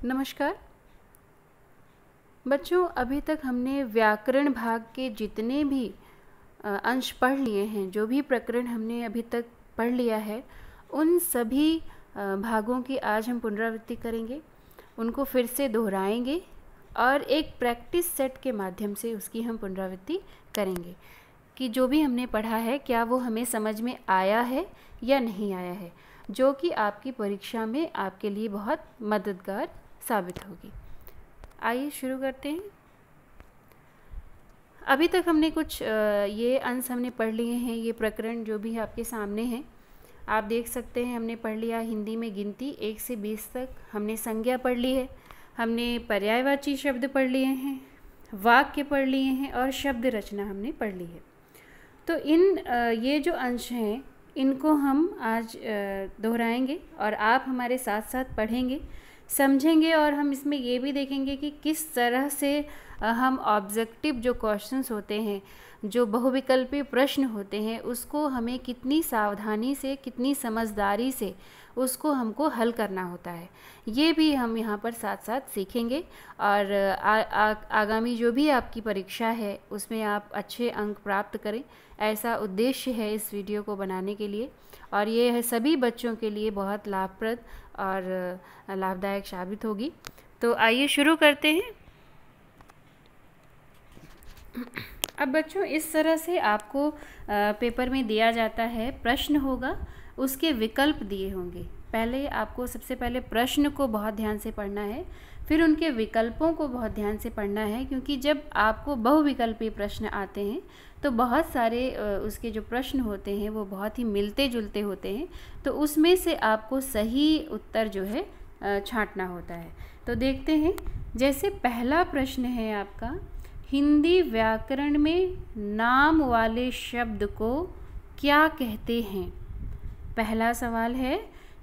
नमस्कार बच्चों, अभी तक हमने व्याकरण भाग के जितने भी अंश पढ़ लिए हैं, जो भी प्रकरण हमने अभी तक पढ़ लिया है, उन सभी भागों की आज हम पुनरावृत्ति करेंगे, उनको फिर से दोहराएंगे और एक प्रैक्टिस सेट के माध्यम से उसकी हम पुनरावृत्ति करेंगे कि जो भी हमने पढ़ा है क्या वो हमें समझ में आया है या नहीं आया है, जो कि आपकी परीक्षा में आपके लिए बहुत मददगार साबित होगी। आइए शुरू करते हैं। अभी तक हमने कुछ ये अंश हमने पढ़ लिए हैं, ये प्रकरण जो भी आपके सामने हैं आप देख सकते हैं। हमने पढ़ लिया हिंदी में गिनती 1 से 20 तक, हमने संज्ञा पढ़ ली है, हमने पर्यायवाची शब्द पढ़ लिए हैं, वाक्य पढ़ लिए हैं और शब्द रचना हमने पढ़ ली है। तो ये जो अंश हैं इनको हम आज दोहराएंगे और आप हमारे साथ साथ पढ़ेंगे, समझेंगे और हम इसमें ये भी देखेंगे कि किस तरह से हम ऑब्जेक्टिव जो क्वेश्चंस होते हैं, जो बहुविकल्पी प्रश्न होते हैं, उसको हमें कितनी सावधानी से, कितनी समझदारी से उसको हमको हल करना होता है, ये भी हम यहाँ पर साथ साथ सीखेंगे। और आगामी जो भी आपकी परीक्षा है उसमें आप अच्छे अंक प्राप्त करें, ऐसा उद्देश्य है इस वीडियो को बनाने के लिए। और ये है सभी बच्चों के लिए बहुत लाभप्रद और लाभदायक साबित होगी। तो आइए शुरू करते हैं। अब बच्चों इस तरह से आपको पेपर में दिया जाता है, प्रश्न होगा, उसके विकल्प दिए होंगे। पहले आपको सबसे पहले प्रश्न को बहुत ध्यान से पढ़ना है, फिर उनके विकल्पों को बहुत ध्यान से पढ़ना है, क्योंकि जब आपको बहुविकल्पी प्रश्न आते हैं तो बहुत सारे उसके जो प्रश्न होते हैं वो बहुत ही मिलते जुलते होते हैं, तो उसमें से आपको सही उत्तर जो है छांटना होता है। तो देखते हैं, जैसे पहला प्रश्न है आपका, हिंदी व्याकरण में नाम वाले शब्द को क्या कहते हैं। पहला सवाल है,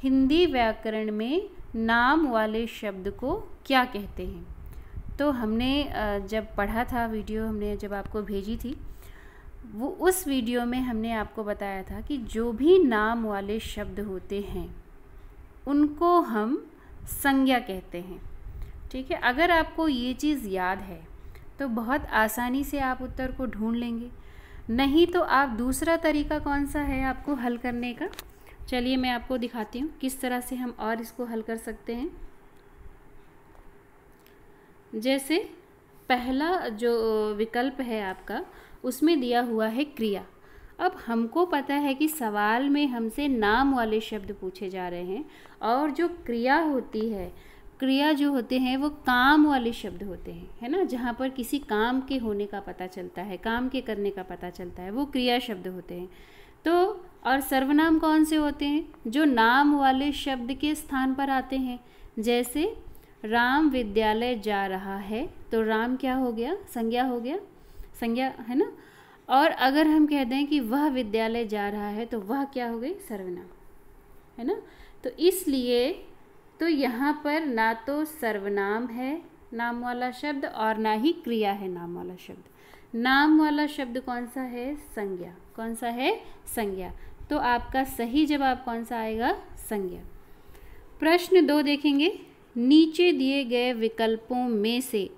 हिंदी व्याकरण में नाम वाले शब्द को क्या कहते हैं। तो हमने जब पढ़ा था वीडियो, हमने जब आपको भेजी थी, वो उस वीडियो में हमने आपको बताया था कि जो भी नाम वाले शब्द होते हैं उनको हम संज्ञा कहते हैं। ठीक है, अगर आपको ये चीज़ याद है तो बहुत आसानी से आप उत्तर को ढूंढ लेंगे। नहीं तो आप दूसरा तरीका कौन सा है आपको हल करने का, चलिए मैं आपको दिखाती हूँ किस तरह से हम और इसको हल कर सकते हैं। जैसे पहला जो विकल्प है आपका, उसमें दिया हुआ है क्रिया। अब हमको पता है कि सवाल में हमसे नाम वाले शब्द पूछे जा रहे हैं और जो क्रिया होती है, क्रिया जो होते हैं वो काम वाले शब्द होते हैं, है ना, जहाँ पर किसी काम के होने का पता चलता है, काम के करने का पता चलता है, वो क्रिया शब्द होते हैं। तो और सर्वनाम कौन से होते हैं, जो नाम वाले शब्द के स्थान पर आते हैं। जैसे राम विद्यालय जा रहा है, तो राम क्या हो गया, संज्ञा हो गया, संज्ञा है ना। और अगर हम कह दें कि वह विद्यालय जा रहा है, तो वह क्या हो गई, सर्वनाम, है ना। तो इसलिए तो यहाँ पर ना तो सर्वनाम है नाम वाला शब्द और ना ही क्रिया है नाम वाला शब्द। नाम वाला शब्द कौन सा है, संज्ञा। कौन सा है, संज्ञा। तो आपका सही जवाब कौन सा आएगा, संज्ञा। प्रश्न 2 देखेंगे, नीचे दिए गए विकल्पों में से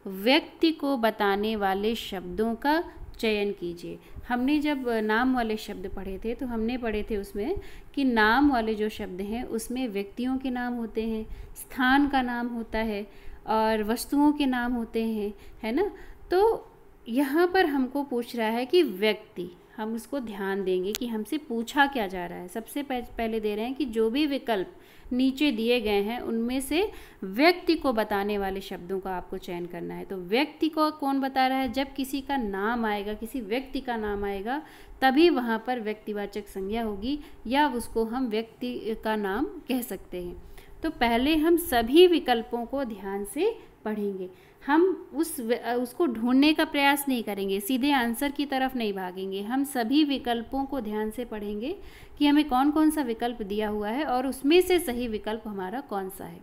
व्यक्ति को बताने वाले शब्दों का चयन कीजिए। हमने जब नाम वाले शब्द पढ़े थे तो हमने पढ़े थे उसमें कि नाम वाले जो शब्द हैं उसमें व्यक्तियों के नाम होते हैं, स्थान का नाम होता है और वस्तुओं के नाम होते हैं, है ना। तो यहाँ पर हमको पूछ रहा है कि व्यक्ति, हम उसको ध्यान देंगे कि हमसे पूछा क्या जा रहा है। सबसे पहले दे रहे हैं कि जो भी विकल्प नीचे दिए गए हैं उनमें से व्यक्ति को बताने वाले शब्दों का आपको चयन करना है। तो व्यक्ति को कौन बता रहा है, जब किसी का नाम आएगा, किसी व्यक्ति का नाम आएगा, तभी वहाँ पर व्यक्तिवाचक संज्ञा होगी या उसको हम व्यक्ति का नाम कह सकते हैं। तो पहले हम सभी विकल्पों को ध्यान से पढ़ेंगे, हम उसको ढूंढने का प्रयास नहीं करेंगे, सीधे आंसर की तरफ नहीं भागेंगे। हम सभी विकल्पों को ध्यान से पढ़ेंगे कि हमें कौन कौन सा विकल्प दिया हुआ है और उसमें से सही विकल्प हमारा कौन सा है।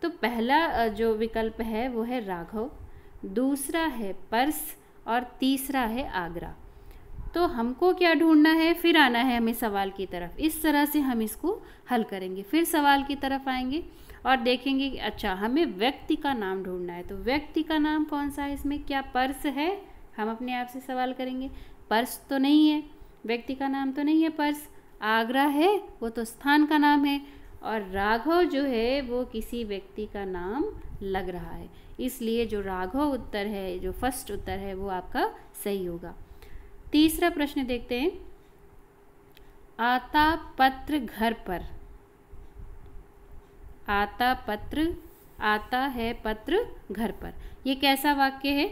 तो पहला जो विकल्प है वो है राघव, दूसरा है पर्स और तीसरा है आगरा। तो हमको क्या ढूंढना है, फिर आना है हमें सवाल की तरफ। इस तरह से हम इसको हल करेंगे। फिर सवाल की तरफ आएंगे और देखेंगे कि अच्छा हमें व्यक्ति का नाम ढूंढना है, तो व्यक्ति का नाम कौन सा है इसमें, क्या पर्स है, हम अपने आप से सवाल करेंगे। पर्स तो नहीं है, व्यक्ति का नाम तो नहीं है पर्स। आगरा है, वो तो स्थान का नाम है। और राघव जो है वो किसी व्यक्ति का नाम लग रहा है, इसलिए जो राघव उत्तर है, जो फर्स्ट उत्तर है, वो आपका सही होगा। तीसरा प्रश्न देखते हैं। आता पत्र घर पर। आता पत्र, आता है पत्र घर पर, ये कैसा वाक्य है,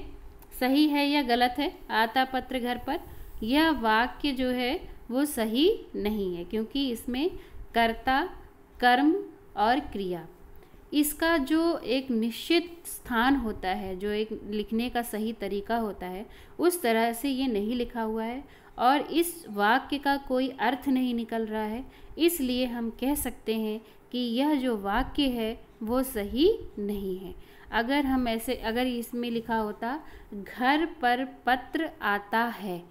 सही है या गलत है। आता पत्र घर पर, यह वाक्य जो है वो सही नहीं है, क्योंकि इसमें कर्ता, कर्म और क्रिया, इसका जो एक निश्चित स्थान होता है, जो एक लिखने का सही तरीका होता है, उस तरह से ये नहीं लिखा हुआ है और इस वाक्य का कोई अर्थ नहीं निकल रहा है। इसलिए हम कह सकते हैं कि यह जो वाक्य है वो सही नहीं है। अगर इसमें लिखा होता घर पर पत्र आता है,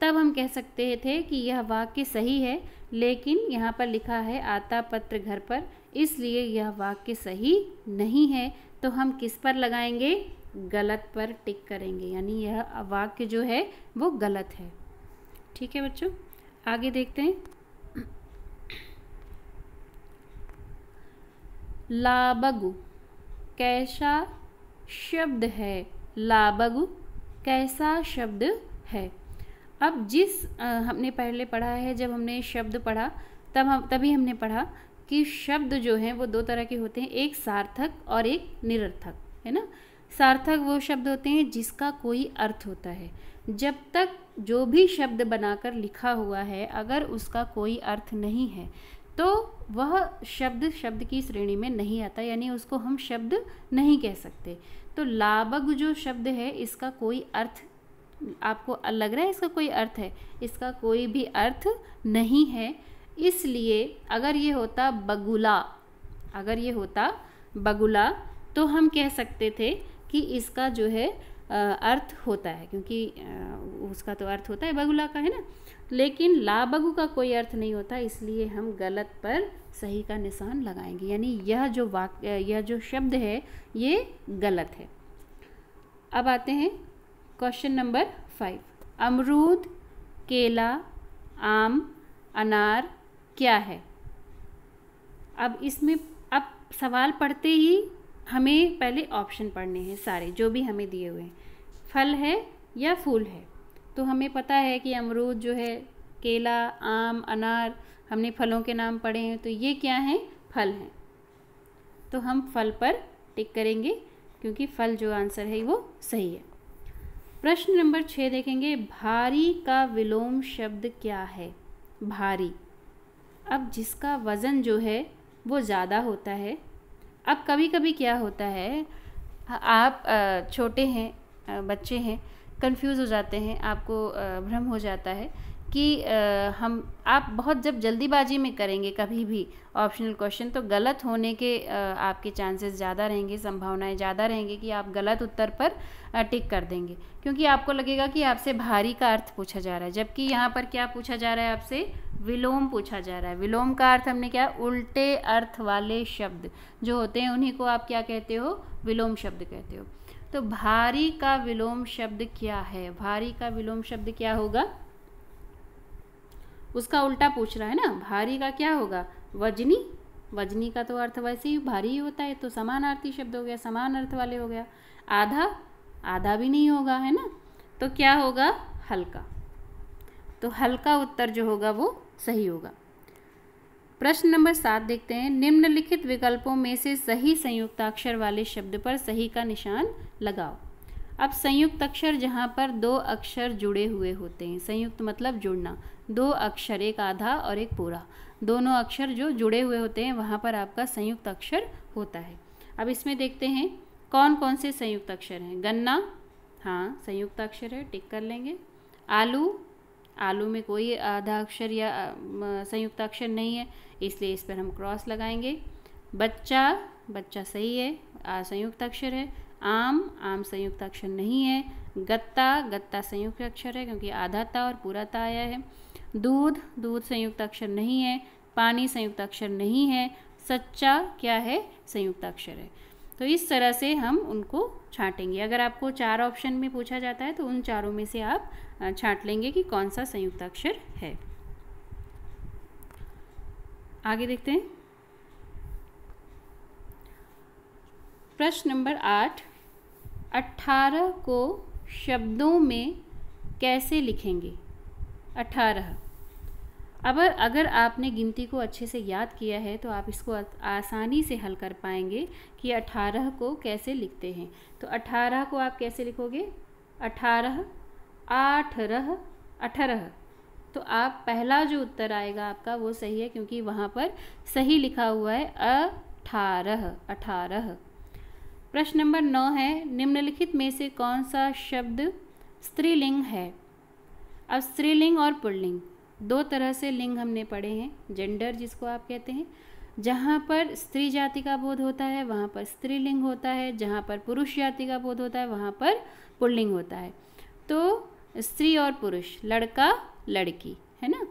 तब हम कह सकते थे कि यह वाक्य सही है, लेकिन यहाँ पर लिखा है आता पत्र घर पर, इसलिए यह वाक्य सही नहीं है। तो हम किस पर लगाएंगे, गलत पर टिक करेंगे, यानी यह वाक्य जो है वो गलत है। ठीक है बच्चों, आगे देखते हैं। लाबगु कैसा शब्द है, लाबगु कैसा शब्द है। अब हमने पहले पढ़ा है, जब हमने शब्द पढ़ा तभी हमने पढ़ा कि शब्द जो हैं वो दो तरह के होते हैं, एक सार्थक और एक निरर्थक, है ना। सार्थक वो शब्द होते हैं जिसका कोई अर्थ होता है। जब तक जो भी शब्द बनाकर लिखा हुआ है, अगर उसका कोई अर्थ नहीं है तो वह शब्द की श्रेणी में नहीं आता, यानी उसको हम शब्द नहीं कह सकते। तो लाबग जो शब्द है, इसका कोई अर्थ आपको लग रहा है, इसका कोई अर्थ है, इसका कोई भी अर्थ नहीं है। इसलिए अगर ये होता बगुला, तो हम कह सकते थे कि इसका जो है अर्थ होता है, क्योंकि उसका तो अर्थ होता है बगुला का, है ना। लेकिन लाबगु का कोई अर्थ नहीं होता, इसलिए हम गलत पर सही का निशान लगाएंगे, यानी यह जो शब्द है ये गलत है। अब आते हैं क्वेश्चन नंबर 5। अमरूद, केला, आम, अनार क्या है। अब सवाल पढ़ते ही हमें पहले ऑप्शन पढ़ने हैं सारे जो भी हमें दिए हुए हैं, फल है या फूल है। तो हमें पता है कि अमरूद जो है, केला, आम, अनार, हमने फलों के नाम पढ़े हैं, तो ये क्या हैं, फल हैं। तो हम फल पर टिक करेंगे, क्योंकि फल जो आंसर है वो सही है। प्रश्न नंबर 6 देखेंगे। भारी का विलोम शब्द क्या है, भारी। अब जिसका वज़न जो है वो ज़्यादा होता है। अब कभी कभी क्या होता है, आप छोटे हैं, बच्चे हैं, कंफ्यूज हो जाते हैं, आपको भ्रम हो जाता है कि आप बहुत जब जल्दीबाजी में करेंगे कभी भी ऑप्शनल क्वेश्चन, तो गलत होने के आपके चांसेस ज़्यादा रहेंगे, संभावनाएं ज़्यादा रहेंगी कि आप गलत उत्तर पर टिक कर देंगे, क्योंकि आपको लगेगा कि आपसे भारी का अर्थ पूछा जा रहा है, जबकि यहाँ पर क्या पूछा जा रहा है, आपसे विलोम पूछा जा रहा है। विलोम का अर्थ हमने क्या, उल्टे अर्थ वाले शब्द जो होते हैं उन्हीं को आप क्या कहते हो, विलोम शब्द कहते हो। तो भारी का विलोम शब्द क्या है, भारी का विलोम शब्द क्या होगा, उसका उल्टा पूछ रहा है ना। भारी का क्या होगा, वजनी। वजनी का तो अर्थ वैसे ही भारी ही होता है, तो समानार्थी शब्द हो गया, समान अर्थ वाले हो गया। आधा, आधा भी नहीं होगा, है ना। तो क्या होगा, हल्का। तो हल्का उत्तर जो होगा वो सही होगा। प्रश्न नंबर 7 देखते हैं। निम्नलिखित विकल्पों में से सही संयुक्ताक्षर वाले शब्द पर सही का निशान लगाओ। अब संयुक्त अक्षर जहाँ पर दो अक्षर जुड़े हुए होते हैं, संयुक्त मतलब जुड़ना, दो अक्षर, एक आधा और एक पूरा, दोनों अक्षर जो जुड़े हुए होते हैं वहाँ पर आपका संयुक्त अक्षर होता है। अब इसमें देखते हैं कौन कौन से संयुक्त अक्षर हैं। गन्ना, हाँ संयुक्त अक्षर है, टिक कर लेंगे। आलू, आलू में कोई आधा अक्षर या संयुक्त अक्षर नहीं है, इसलिए इस पर हम क्रॉस लगाएंगे। बच्चा, बच्चा सही है, संयुक्त अक्षर है। आम, आम संयुक्त अक्षर नहीं है। गत्ता, गत्ता संयुक्त अक्षर है क्योंकि आधा ता और पूरा ता आया है। दूध, दूध संयुक्त अक्षर नहीं है। पानी संयुक्त अक्षर नहीं है। सच्चा क्या है, संयुक्त अक्षर है। तो इस तरह से हम उनको छांटेंगे। अगर आपको 4 ऑप्शन में पूछा जाता है तो उन चारों में से आप छांट लेंगे कि कौन सा संयुक्त अक्षर है। आगे देखते हैं। प्रश्न नंबर 8, 18 को शब्दों में कैसे लिखेंगे? 18। अब अगर आपने गिनती को अच्छे से याद किया है तो आप इसको आसानी से हल कर पाएंगे कि 18 को कैसे लिखते हैं। तो 18 को आप कैसे लिखोगे? 18, 18, 18। तो आप पहला जो उत्तर आएगा आपका वो सही है क्योंकि वहाँ पर सही लिखा हुआ है 18, 18। प्रश्न नंबर 9 है, निम्नलिखित में से कौन सा शब्द स्त्रीलिंग है? अब स्त्रीलिंग और पुल्लिंग दो तरह से लिंग हमने पढ़े हैं। जेंडर जिसको आप कहते हैं, जहाँ पर स्त्री जाति का बोध होता है वहाँ पर स्त्रीलिंग होता है, जहाँ पर पुरुष जाति का बोध होता है वहाँ पर पुल्लिंग होता है। तो स्त्री और पुरुष, लड़का लड़की, है ना।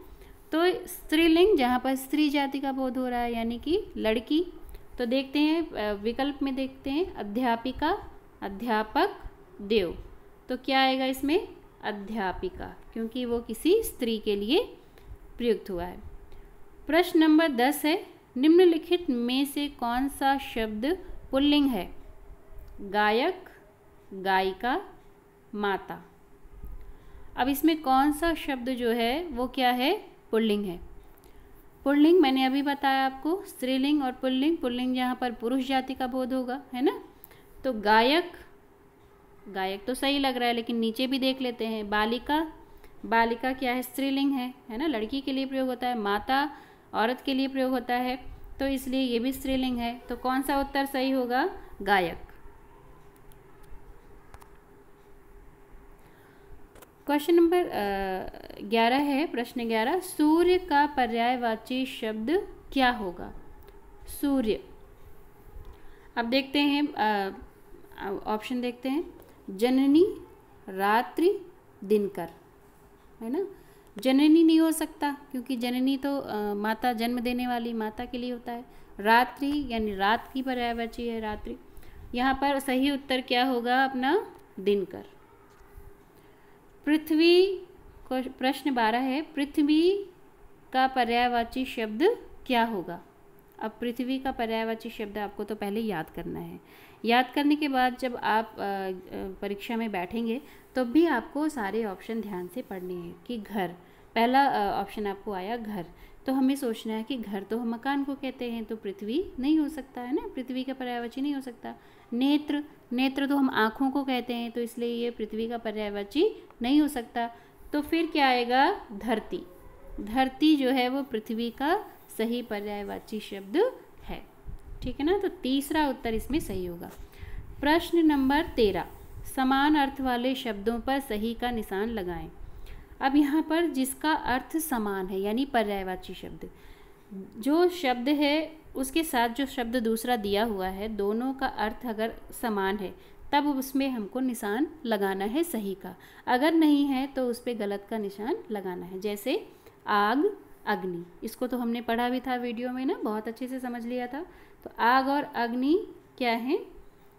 तो स्त्रीलिंग जहाँ पर स्त्री जाति का बोध हो रहा है यानी कि लड़की। तो देखते हैं विकल्प में, देखते हैं अध्यापिका, अध्यापक, देव। तो क्या आएगा इसमें? अध्यापिका, क्योंकि वो किसी स्त्री के लिए प्रयुक्त हुआ है। प्रश्न नंबर 10 है, निम्नलिखित में से कौन सा शब्द पुल्लिंग है? गायक, गायिका, माता। अब इसमें कौन सा शब्द जो है वो क्या है? पुल्लिंग है। पुल्लिंग मैंने अभी बताया आपको, स्त्रीलिंग और पुल्लिंग। पुल्लिंग जहाँ पर पुरुष जाति का बोध होगा, है ना। तो गायक, गायक तो सही लग रहा है लेकिन नीचे भी देख लेते हैं। बालिका, बालिका क्या है? स्त्रीलिंग है ना, लड़की के लिए प्रयोग होता है। माता औरत के लिए प्रयोग होता है, तो इसलिए ये भी स्त्रीलिंग है। तो कौन सा उत्तर सही होगा? गायक। क्वेश्चन नंबर 11 है, प्रश्न 11, सूर्य का पर्यायवाची शब्द क्या होगा? सूर्य। अब देखते हैं ऑप्शन देखते हैं। जननी, रात्रि, दिनकर, है ना। जननी नहीं हो सकता क्योंकि जननी तो माता, जन्म देने वाली माता के लिए होता है। रात्रि यानी रात की पर्यायवाची है रात्रि। यहाँ पर सही उत्तर क्या होगा अपना? दिनकर। पृथ्वी, प्रश्न 12 है, पृथ्वी का पर्यायवाची शब्द क्या होगा? अब पृथ्वी का पर्यायवाची शब्द आपको तो पहले याद करना है। याद करने के बाद जब आप परीक्षा में बैठेंगे तो भी आपको सारे ऑप्शन ध्यान से पढ़ने हैं। कि घर, पहला ऑप्शन आपको आया घर, तो हमें सोचना है कि घर तो हम मकान को कहते हैं, तो पृथ्वी नहीं हो सकता है ना, पृथ्वी का पर्यायवाची नहीं हो सकता। नेत्र, नेत्र तो हम आँखों को कहते हैं, तो इसलिए ये पृथ्वी का पर्यायवाची नहीं हो सकता। तो फिर क्या आएगा? धरती। धरती जो है वो पृथ्वी का सही पर्यायवाची शब्द है। ठीक है ना। तो तीसरा उत्तर इसमें सही होगा। प्रश्न नंबर 13, समान अर्थ वाले शब्दों पर सही का निशान लगाएं। अब यहाँ पर जिसका अर्थ समान है यानी पर्यायवाची शब्द, जो शब्द है उसके साथ जो शब्द दूसरा दिया हुआ है, दोनों का अर्थ अगर समान है तब उसमें हमको निशान लगाना है सही का। अगर नहीं है तो उस पर गलत का निशान लगाना है। जैसे आग, अग्नि, इसको तो हमने पढ़ा भी था वीडियो में ना, बहुत अच्छे से समझ लिया था। तो आग और अग्नि क्या हैं?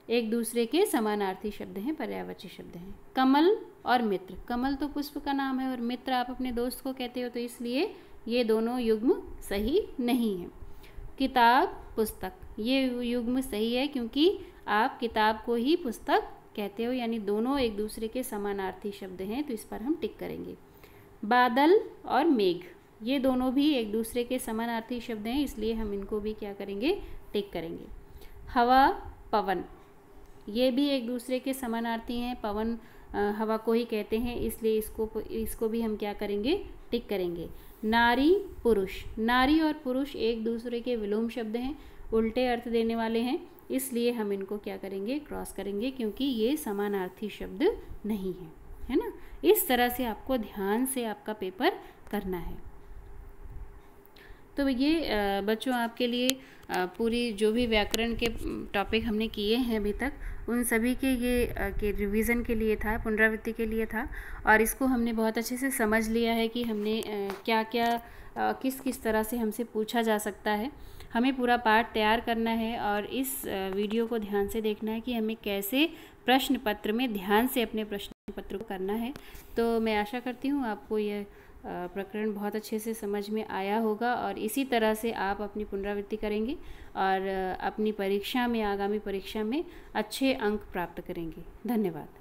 एक दूसरे के समानार्थी शब्द हैं, पर्यायवाची शब्द हैं। कमल और मित्र, कमल तो पुष्प का नाम है और मित्र आप अपने दोस्त को कहते हो, तो इसलिए ये दोनों युग्म सही नहीं है। किताब, पुस्तक, ये युग्म सही है क्योंकि आप किताब को ही पुस्तक कहते हो, यानी दोनों एक दूसरे के समानार्थी शब्द हैं, तो इस पर हम टिक करेंगे। बादल और मेघ, ये दोनों भी एक दूसरे के समानार्थी शब्द हैं, इसलिए हम इनको भी क्या करेंगे? टिक करेंगे। हवा, पवन, ये भी एक दूसरे के समानार्थी हैं, पवन हवा को ही कहते हैं, इसलिए इसको भी हम क्या करेंगे? टिक करेंगे। नारी, पुरुष, नारी और पुरुष एक दूसरे के विलोम शब्द हैं, उल्टे अर्थ देने वाले हैं, इसलिए हम इनको क्या करेंगे? क्रॉस करेंगे, क्योंकि ये समानार्थी शब्द नहीं है, है ना। इस तरह से आपको ध्यान से आपका पेपर करना है। तो ये बच्चों आपके लिए पूरी जो भी व्याकरण के टॉपिक हमने किए हैं अभी तक, उन सभी के ये के रिवीजन के लिए था, पुनरावृत्ति के लिए था। और इसको हमने बहुत अच्छे से समझ लिया है कि हमने क्या क्या किस किस तरह से हमसे पूछा जा सकता है। हमें पूरा पाठ तैयार करना है और इस वीडियो को ध्यान से देखना है कि हमें कैसे प्रश्न पत्र में ध्यान से अपने प्रश्न पत्र को करना है। तो मैं आशा करती हूँ आपको ये प्रकरण बहुत अच्छे से समझ में आया होगा और इसी तरह से आप अपनी पुनरावृत्ति करेंगे और अपनी परीक्षा में, आगामी परीक्षा में अच्छे अंक प्राप्त करेंगे। धन्यवाद।